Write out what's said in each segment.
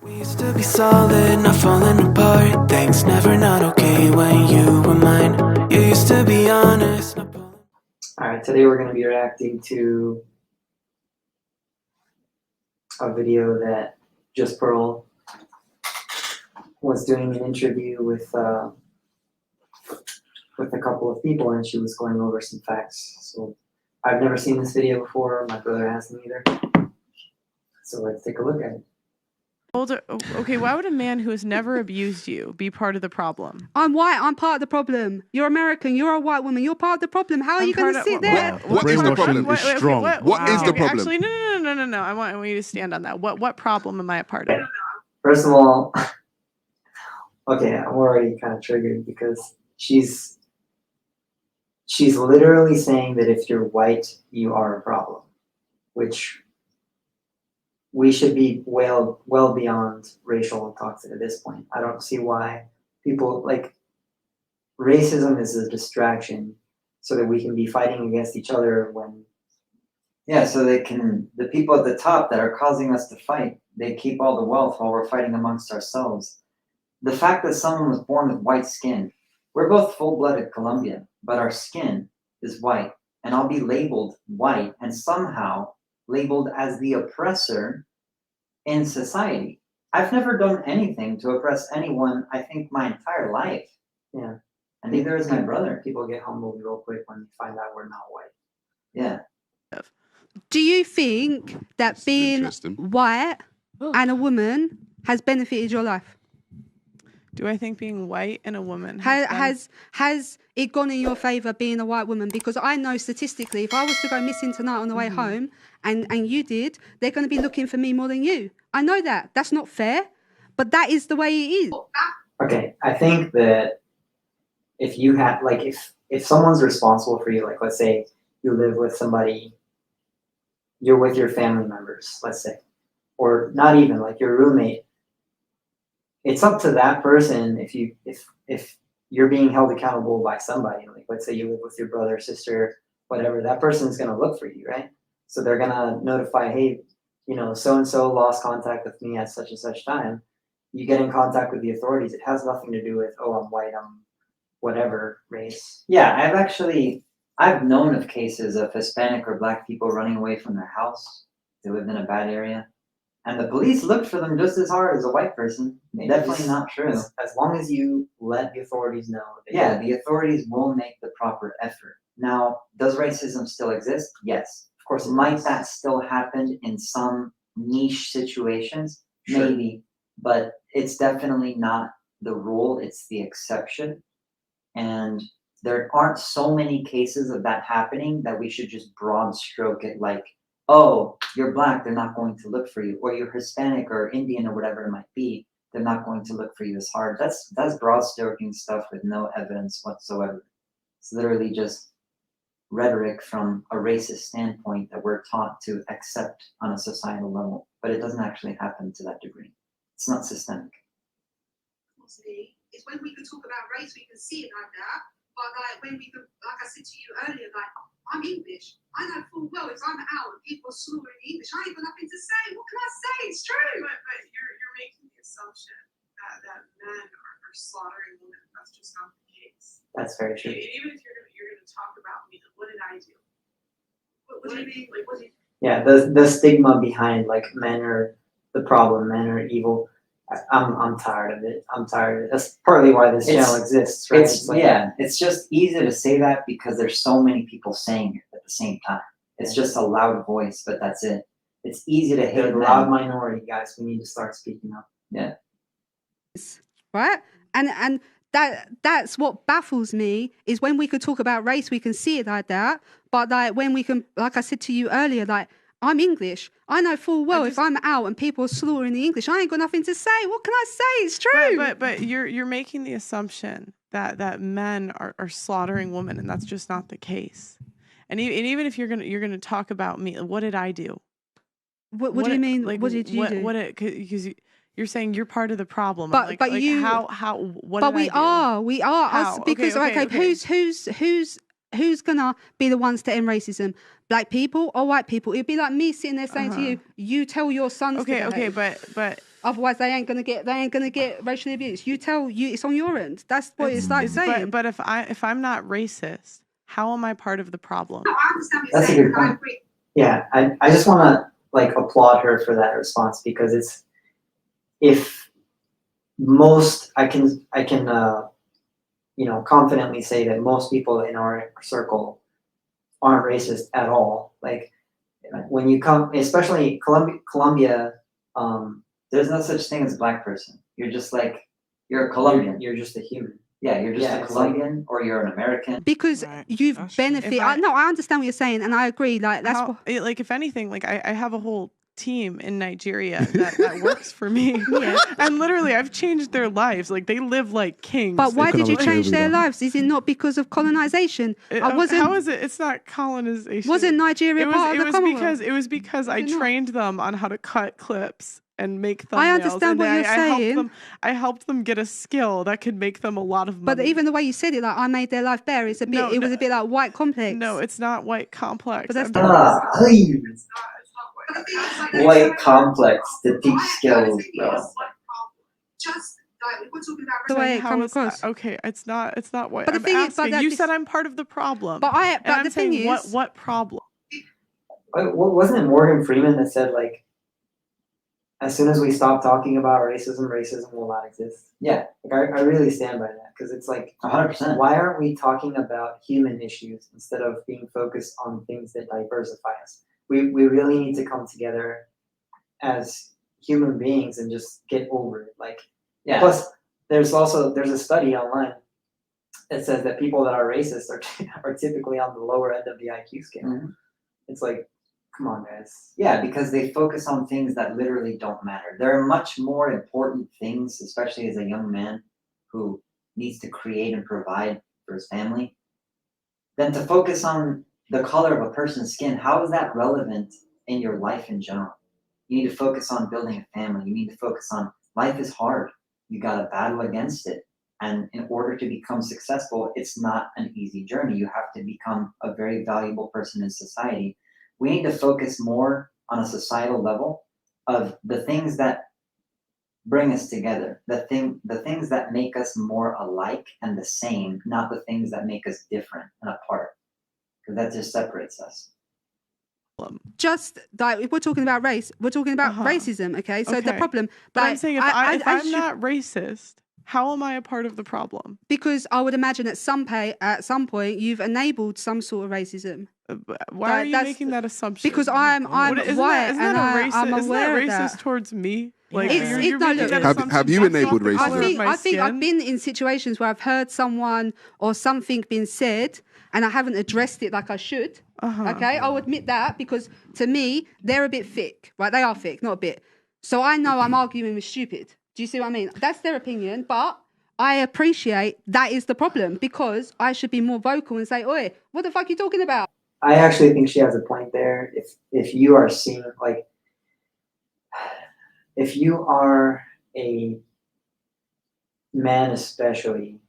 We used to be solid, not falling apart. Things never not okay when you were mine. You used to be honest. Alright, today we're going to be reacting to a video that Just Pearl was doing an interview with a couple of people, and she was going over some facts. So I've never seen this video before. My brother hasn't either. So let's take a look at it. Okay, why would a man who has never abused you be part of the problem? I'm white, I'm part of the problem. You're American, you're a white woman, you're part of the problem. How are you going to sit there? What is the problem? What is the problem? Actually, no. I want you to stand on that. What problem am I a part of? First of all, okay, I'm already kind of triggered because she's literally saying that if you're white, you are a problem, which we should be well beyond racial toxic at this point. I don't see why people like racism is a distraction so that we can be fighting against each other when. Yeah, so the people at the top that are causing us to fight, they keep all the wealth while we're fighting amongst ourselves. The fact that someone was born with white skin, we're both full-blooded Colombian, but our skin is white, and I'll be labeled white and somehow labeled as the oppressor in society. I've never done anything to oppress anyone, I think, my entire life. Yeah. And neither is my brother. People get humbled real quick when you find out we're not white. Yeah. Do you think that being white and a woman has benefited your life? Do I think being white and a woman has it gone in your favor being a white woman? Because I know statistically, if I was to go missing tonight on the way home and you did, they're going to be looking for me more than you. I know that. That's not fair, but that is the way it is. Okay, I think that if you have, like, if someone's responsible for you, like, let's say you live with somebody, you're with your family members, let's say, or not even, like, your roommate, it's up to that person if you're being held accountable by somebody. Like, let's say you live with your brother, sister, whatever, that person's going to look for you, right? So they're going to notify, hey, you know, so-and-so lost contact with me at such and such time. You get in contact with the authorities. It has nothing to do with, oh, I'm white, I'm whatever race. Yeah, I've known of cases of Hispanic or Black people running away from their house. They lived in a bad area. And the police looked for them just as hard as a white person. Definitely not true. As long as you let the authorities know. Yeah, the authorities will make the proper effort. Now, does racism still exist? Yes. Of course, might that still happen in some niche situations? Sure. Maybe. But it's definitely not the rule, it's the exception. And there aren't so many cases of that happening that we should just broad stroke it like, oh, you're Black, they're not going to look for you, or you're Hispanic or Indian or whatever it might be, they're not going to look for you as hard. That's broad stroking stuff with no evidence whatsoever. It's literally just rhetoric from a racist standpoint that we're taught to accept on a societal level, but it doesn't actually happen to that degree. It's not systemic. It's when we can talk about race, we can see it like that, but like when we could, like I said to you earlier, like, I'm English. I know full well if I'm out and people are slaughtering English, I ain't got nothing to say. What can I say? It's true. But you're making the assumption that men are slaughtering women. That's just not the case. That's very true. Even if you're gonna talk about me, what did I do? What do you mean? Like, what did you? Yeah, the stigma behind, like, men are the problem, men are evil. I'm tired of it. I'm tired of it. That's partly why this channel exists, right? It's just easy to say that because there's so many people saying it at the same time. It's just a loud voice, but that's it. It's easy to hate a loud minority, guys. We need to start speaking up. Yeah. Right? And that's what baffles me is when we could talk about race, we can see it like that. But like when we can, like I said to you earlier, like, I'm English. I know full well if I'm out and people are slaughtering the English, I ain't got nothing to say. What can I say? It's true. But you're making the assumption that men are slaughtering women, and that's just not the case. And even if you're gonna talk about me, what did I do? What do you mean? Like, what did you do? Because you're saying you're part of the problem. But we are how? Us because okay. Who's gonna be the ones to end racism? Black people or white people? It'd be like me sitting there saying to you, you tell your sons to behave. But Otherwise, they ain't gonna get racially abused. You tell you it's on your end. That's what it's like saying. But if I'm not racist, how am I part of the problem? No, I understand what you're That's a saying, good and I point. agree. Yeah, I just want to like applaud her for that response, because it's, if most, I can you know, confidently say that most people in our circle aren't racist at all. Like when you come, especially Colombia, There's no such thing as a black person. You're just like, you're a Colombian. you're just a human. Yeah, you're just Yeah, a it's like- Colombian or you're an American. Because Right, you've that's true. benefited. If I- No, I understand what you're saying, and I agree. Like that's what. Like if anything, like I have a whole team in Nigeria that works for me. Yeah. And literally I've changed their lives. Like they live like kings. But why did you Economic change their theory, though. lives? Is it not because of colonization? How is it? It's not colonization. Wasn't Nigeria part of the Commonwealth? It was because I Was it not? trained them on how to cut clips and make thumbnails. I understand and what you're saying. I helped them get a skill that could make them a lot of money. But even the way you said it, like I made their life better, it's a bit. No, it was no. a bit like white complex. No, it's not white complex. But that's I'm the- talking- Please. But the thing is, like, White complex to teach I skills, think bro. it's like, just like we're talking about The way it how comes is- across. Okay, it's not white. But the I'm thing is, but asking. that You is- said I'm part of the problem. But and I'm the thing saying, is, what problem? Wasn't it Morgan Freeman that said, like, as soon as we stop talking about racism, racism will not exist? Yeah, Like, I really stand by that, because it's like, 100%. why aren't we talking about human issues instead of being focused on things that diversify us? We really need to come together as human beings and just get over it. Like, Yeah. plus, there's a study online that says that people that are racist are typically on the lower end of the IQ scale. Mhm. It's like, come on, guys. Yeah, because they focus on things that literally don't matter. There are much more important things, especially as a young man who needs to create and provide for his family, than to focus on the color of a person's skin. How is that relevant in your life in general? You need to focus on building a family. You need to focus on life is hard. You got to battle against it. And in order to become successful, it's not an easy journey. You have to become a very valuable person in society. We need to focus more on a societal level of the things that bring us together, the things that make us more alike and the same, not the things that make us different and apart, because that just separates us. just like if we're talking about race, we're talking about Uh-huh. racism. Okay, so the Okay. problem. But like, I'm saying if I'm not racist, how am I a part of the problem? because I would imagine at some point you've enabled some sort of racism. Why are you that's- making that assumption? Because I'm Isn't white isn't and that a racist, I'm isn't aware that of racist that. towards me? Like It's- you're no, making look. that Have assumption you based enabled off the racism? color of my I think I've skin? been in situations where I've heard someone or something being said and I haven't addressed it like I should. Uh-huh. Okay, I'll admit that because to me they're a bit thick, right? They are thick, not a bit. So I know I'm arguing with stupid. Do you see what I mean? That's their opinion, but I appreciate that is the problem because I should be more vocal and say, "Oi, what the fuck are you talking about?" I actually think she has a point there. If you are seeing, like, if you are a man especially,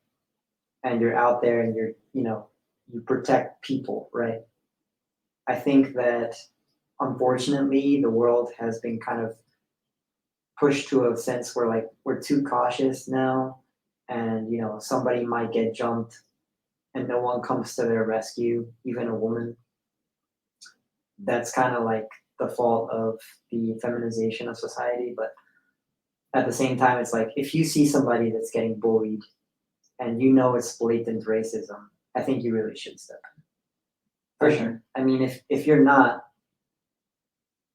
and you're out there and you protect people, right? I think that unfortunately the world has been kind of pushed to a sense where, like, we're too cautious now, and somebody might get jumped and no one comes to their rescue, even a woman. That's kind of like the fault of the feminization of society. But at the same time, it's like, if you see somebody that's getting bullied and it's blatant racism, I think you really should step in. For sure. I mean, if you're not,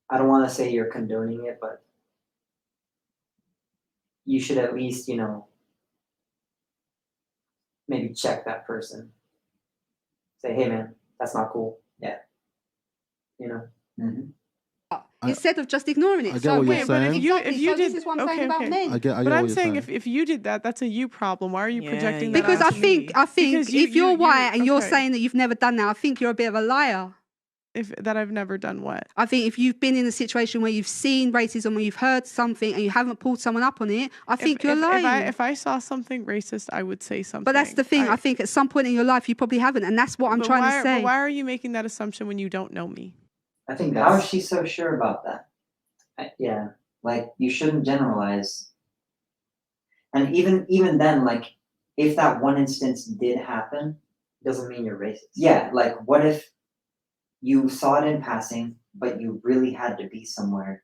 I don't want to say you're condoning it, but you should at least, maybe check that person. Say, hey man, that's not cool. Yeah. Mhm. Instead of just ignoring it. I get so what you're wait, saying. If you so did, this is what I'm saying okay, about okay. men. I get But what I'm you're saying if you did that, that's a you problem. Why are you Yeah, projecting yeah. that Because I onto think me? if you're white and you're okay. saying that you've never done that, I think you're a bit of a liar. if that I've never done what? I think if you've been in a situation where you've seen racism or you've heard something and you haven't pulled someone up on it, I think you're lying. If I saw something racist, I would say something. But that's the thing. I think at some point in your life you probably haven't, and that's what I'm trying to say. But why are you making that assumption when you don't know me? I think How is that's she so sure about that? yeah. Like, you shouldn't generalize. And even then, like, if that one instance did happen, Doesn't mean you're racist. yeah, like, what if you saw it in passing, but you really had to be somewhere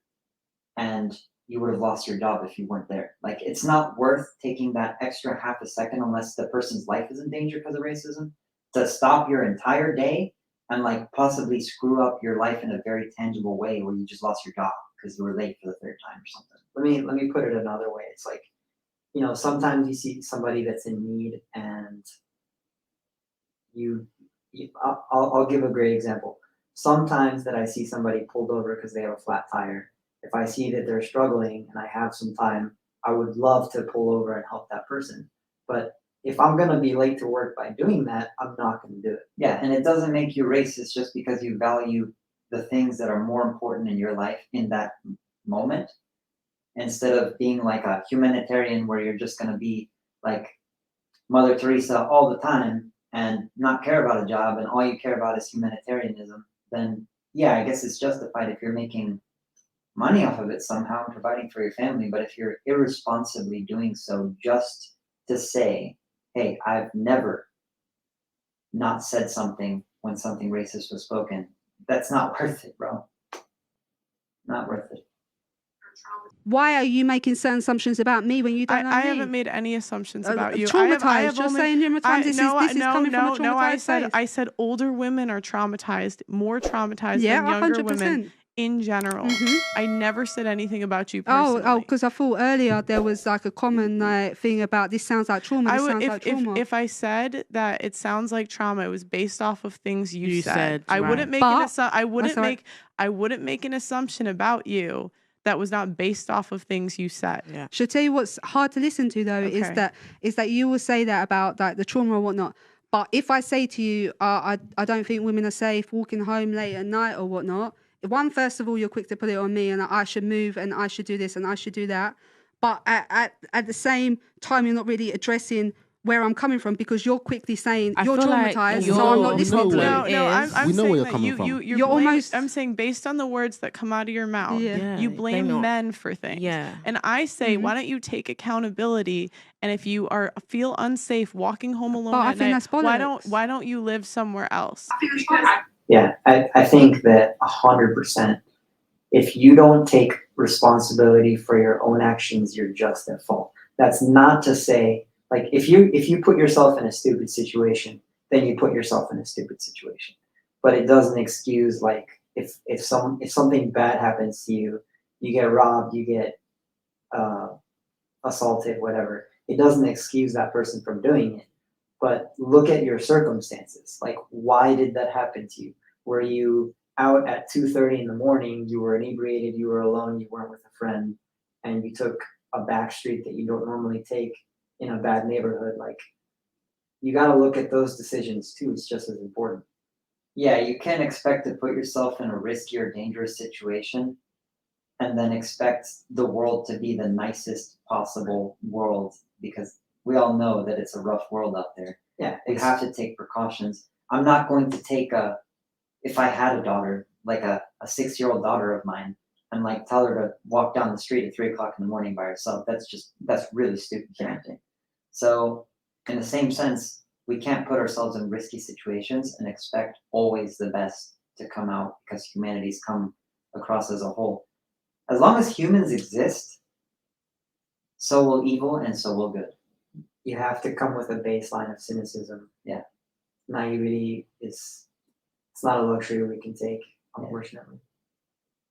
and you would have lost your job if you weren't there? Like, it's not worth taking that extra half a second, unless the person's life is in danger because of racism, to stop your entire day and like possibly screw up your life in a very tangible way where you just lost your job because you were late for the third time or something. Let me put it another way. It's like, you know, sometimes you see somebody that's in need, and I'll give a great example. Sometimes that I see somebody pulled over because they have a flat tire. If I see that they're struggling and I have some time, I would love to pull over and help that person. But if I'm gonna be late to work by doing that, I'm not gonna do it. Yeah, and it doesn't make you racist just because you value the things that are more important in your life in that moment, instead of being like a humanitarian where you're just gonna be like Mother Teresa all the time and not care about a job and all you care about is humanitarianism. Then yeah, I guess it's justified if you're making money off of it somehow and providing for your family. But if you're irresponsibly doing so just to say, hey, I've never not said something when something racist was spoken, that's not worth it, bro. Not worth it. Why are you making certain assumptions about me when you don't know I me? haven't made any assumptions about you. Traumatized. You're saying you're traumatized. This is coming from a traumatized place. I said older women are traumatized, more traumatized Yeah, than younger 100%. women in general. I never said anything about you Oh, personally. because I thought earlier there was like a common thing about this sounds like trauma. This sounds like trauma. If I said that it sounds like trauma, it was based off of things you said. I right. wouldn't make I wouldn't make an assumption about you that was not based off of things you said. Yeah. Should I tell you what's hard to listen to though is that you will say that about like the trauma or whatnot. But if I say to you, I don't think women are safe walking home late at night or whatnot. One, first of all, you're quick to put it on me and I should move and I should do this and I should do that. But at the same time, you're not really addressing where I'm coming from because you're quickly saying you're traumatized, so I'm not listening to you. No, I'm We know saying where you're that coming from. you're almost. I'm saying based on the words that come out of your mouth, you blame men for things. Yeah. And I say, why don't you take accountability? And if you feel unsafe walking home alone at night, why don't you live somewhere else? Yeah, I think that 100%. If you don't take responsibility for your own actions, you're just at fault. That's not to say, like, if you put yourself in a stupid situation, then you put yourself in a stupid situation. But it doesn't excuse, like, if something bad happens to you, you get robbed, you get assaulted, whatever. It doesn't excuse that person from doing it. But look at your circumstances. Like, why did that happen to you? Were you out at 2:30 in the morning? You were inebriated. You were alone. You weren't with a friend, and you took a back street that you don't normally take in a bad neighborhood. Like, you got to look at those decisions too. It's just as important. Yeah, you can't expect to put yourself in a risky or dangerous situation and then expect the world to be the nicest possible world, because we all know that it's a rough world out there. Yeah, We have to take precautions. I'm not going to take if I had a daughter, like a 6-year-old daughter of mine, and like tell her to walk down the street at 3:00 in the morning by herself. That's really stupid parenting. So in the same sense, we can't put ourselves in risky situations and expect always the best to come out, because humanity's come across as a whole. As long as humans exist, so will evil and so will good. You have to come with a baseline of cynicism. Yeah. Naivety it's not a luxury we can take, unfortunately.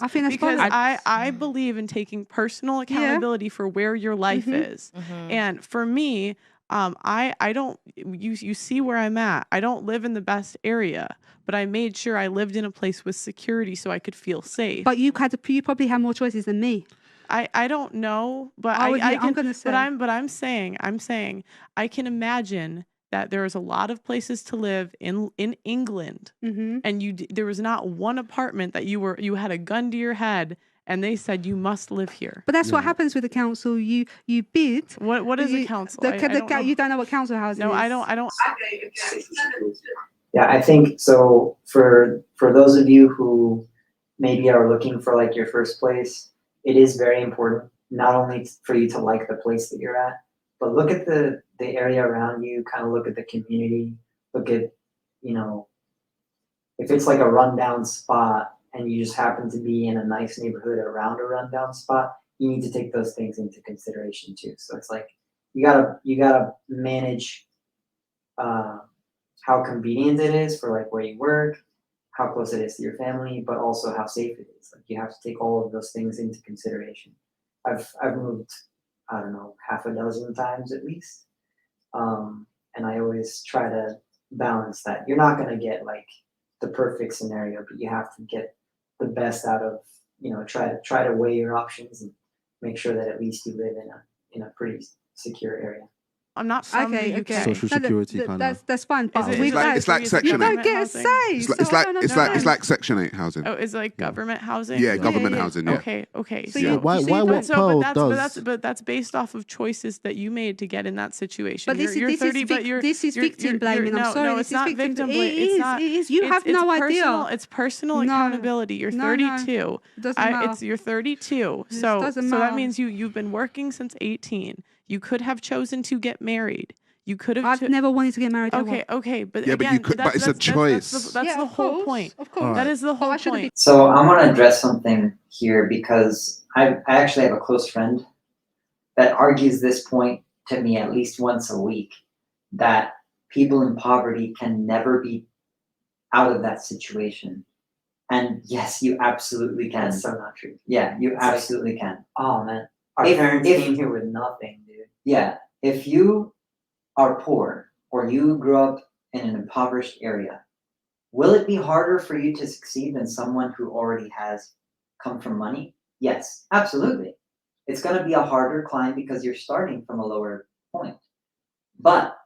I think that's because I believe in taking personal accountability for where your life is. And for me, I don't, you see where I'm at. I don't live in the best area, but I made sure I lived in a place with security so I could feel safe. But you probably had more choices than me. I don't know, but I'm gonna say. But I'm saying I can imagine that there's a lot of places to live in England, and there was not one apartment that you had a gun to your head and they said you must live here. But that's what happens with the council. You bid. What is a council? You don't know what council housing is. No, I don't. Yeah, I think so. For those of you who maybe are looking for like your first place, it is very important, not only for you to like the place that you're at, but look at the area around you, kind of look at the community, look at, you know, if it's like a rundown spot and you just happen to be in a nice neighborhood around a rundown spot, you need to take those things into consideration too. So it's like, you gotta manage how convenient it is for like where you work, how close it is to your family, but also how safe it is. Like you have to take all of those things into consideration. I've moved, I don't know, half a dozen times at least. And I always try to balance that. You're not gonna get like the perfect scenario, but you have to get the best out of, you know, try to weigh your options and make sure that at least you live in a pretty secure area. I'm not from the UK. Social security kind of. That's fine. But Is it- we is it- It's like is it Section you 8. don't get a housing? say. It's so like I don't understand. it's like Section 8 housing. Oh, is it like government housing? Yeah, government yeah. housing. Yeah. Okay. So Yeah. you- Why- so why you what don't- But that's based off of choices that you made to get in that situation. But this You're is 30, but this is victim blaming. I'm no, sorry. No, this it's not is victim. victim blaming. It It's is. not. It is. You have it's no personal, idea. It's personal No. accountability. You're No, 32. It doesn't matter. You're 32. It So doesn't that matter. means you've been working since 18. You could have chosen to get married. You could have. I've never wanted to get married. Okay, but Yeah, but again, you could- but it's a choice. That's the whole point. Of course. That is the whole I shouldn't point. So I want to address something here because I actually have a close friend that argues this point to me at least once a week, that people in poverty can never be out of that situation. And yes, you absolutely can. That's so not true. Yeah, you It's like- absolutely can. Oh man, our If- parents if- came here with nothing, dude. Yeah, if you are poor or you grew up in an impoverished area, will it be harder for you to succeed than someone who already has come from money? Yes, absolutely. It's going to be a harder climb because you're starting from a lower point. But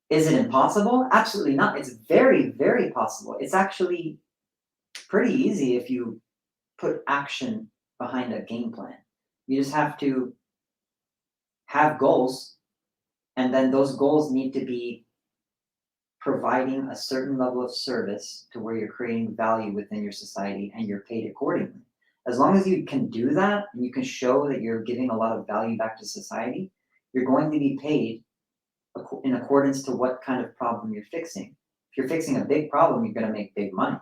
is it impossible? Absolutely not. It's very, very possible. It's actually pretty easy if you put action behind a game plan. You just have to have goals, and then those goals need to be providing a certain level of service to where you're creating value within your society and you're paid accordingly. As long as you can do that and you can show that you're giving a lot of value back to society, you're going to be paid in accordance to what kind of problem you're fixing. If you're fixing a big problem, you're going to make big money.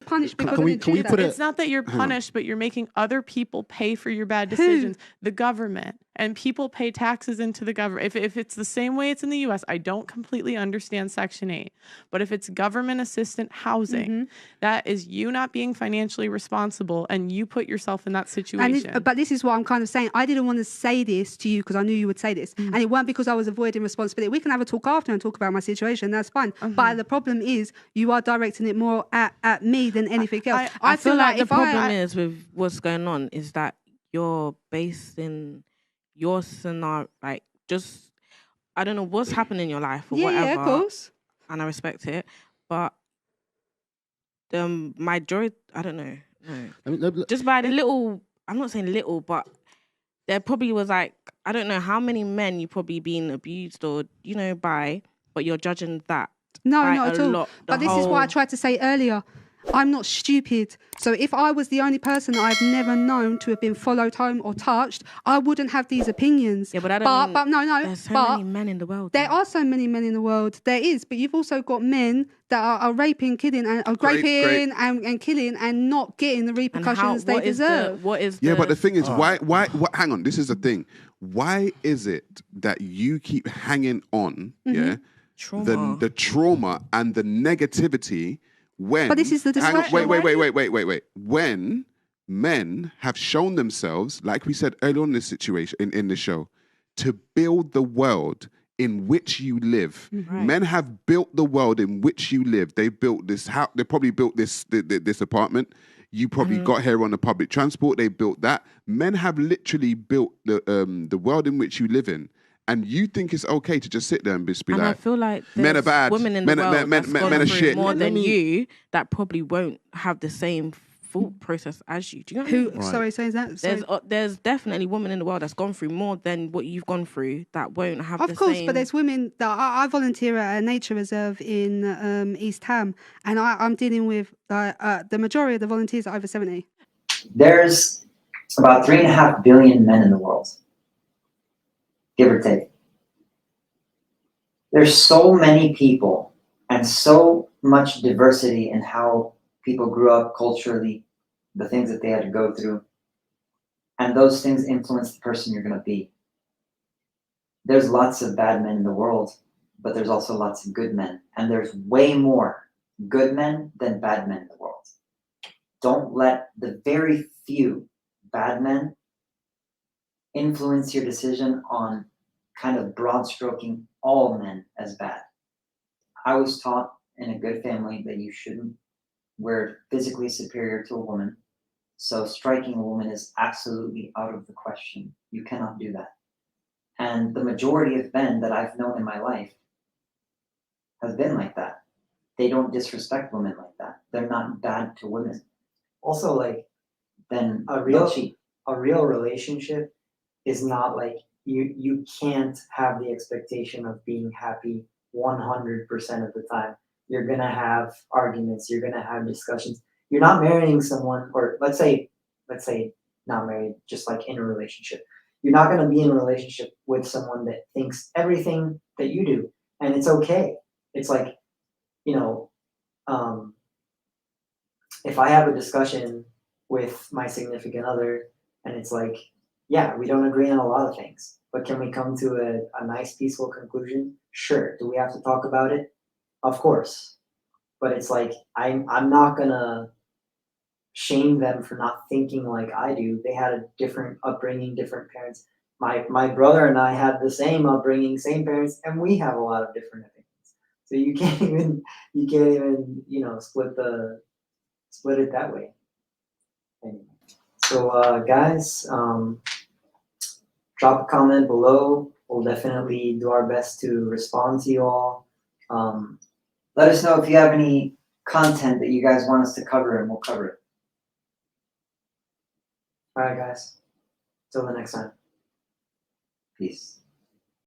Punished because Can we of the put it- It's not that you're hang on. punished, but you're making other people pay for your bad Who? decisions. The government, and people pay taxes into the government. If it's the same way it's in the U.S., I don't completely understand Section 8, but if it's government assistant housing, that is you not being financially responsible, and you put yourself in that situation. But this is what I'm kind of saying. I didn't want to say this to you because I knew you would say this. And it weren't because I was avoiding responsibility. We can have a talk after and talk about my situation. That's fine. But the problem is you are directing it more at me than anything else. I feel like the if problem is with what's going on is that you're basing your scenario, like, just, I don't know what's happening in your life or whatever. Yeah, of course. And I respect it, but the majority, I don't know. No. I mean, Just by the little, I'm not saying little, but there probably was like, I don't know how many men you probably been abused or, by, but you're judging that. No, by not a at all. lot, But the this is what I whole- tried to say earlier. I'm not stupid. So if I was the only person that I've never known to have been followed home or touched, I wouldn't have these opinions. Yeah, but I don't mean, but no. there's so but many men in the world. there though. are so many men in the world. There is, but you've also got men that are raping, killing, and are Great. raping and killing, and not getting the And repercussions they what is deserve. what is yeah, but the thing is, why? Hang on, this is the thing. Why is it that you keep hanging on? Yeah, trauma? the trauma and the negativity when. But this is the hang on, discussion. wait. When men have shown themselves, like we said earlier on in this situation in the show, to build the world in which you live. Right. Men have built the world in which you live. They built this house. They probably built this apartment. You probably got here on the public transport. They built that. Men have literally built the world in which you live in. And you think it's okay to just sit there and just be And I like, feel like men are there's bad. women in Men the are- world men- that's men- gone men are through shit. more Let than me- you that probably won't have the same thought process as you. Do you know what I mean? Who? Sorry, say that. Sorry. There's definitely women in the world that's gone through more than what you've gone through that won't have Of the course, same. but there's women that I volunteer at a nature reserve in East Ham, and I'm dealing with the majority of the volunteers are over 70. There's about 3.5 billion men in the world, give or take. There's so many people and so much diversity in how people grew up culturally, the things that they had to go through, and those things influence the person you're going to be. There's lots of bad men in the world, but there's also lots of good men, and there's way more good men than bad men in the world. Don't let the very few bad men influence your decision on kind of broad stroking all men as bad. I was taught in a good family that you shouldn't we're physically superior to a woman, so striking a woman is absolutely out of the question. You cannot do that. And the majority of men that I've known in my life have been like that. They don't disrespect women like that. They're not bad to women. Also, like, Then a they'll cheat. real relationship is not like you can't have the expectation of being happy 100% of the time. You're gonna have arguments. You're gonna have discussions. You're not marrying someone, or let's say not married, just like in a relationship. You're not gonna be in a relationship with someone that thinks everything that you do, and it's okay. It's like, you know, if I have a discussion with my significant other, and it's like, yeah, we don't agree on a lot of things, but can we come to a nice, peaceful conclusion? Sure. Do we have to talk about it? Of course. But it's like, I'm not gonna shame them for not thinking like I do. They had a different upbringing, different parents. My brother and I had the same upbringing, same parents, and we have a lot of different opinions. So you can't even split it that way. Anyway. So guys, drop a comment below. We'll definitely do our best to respond to you all. Let us know if you have any content that you guys want us to cover, and we'll cover it. All right, guys. Till the next time. Peace.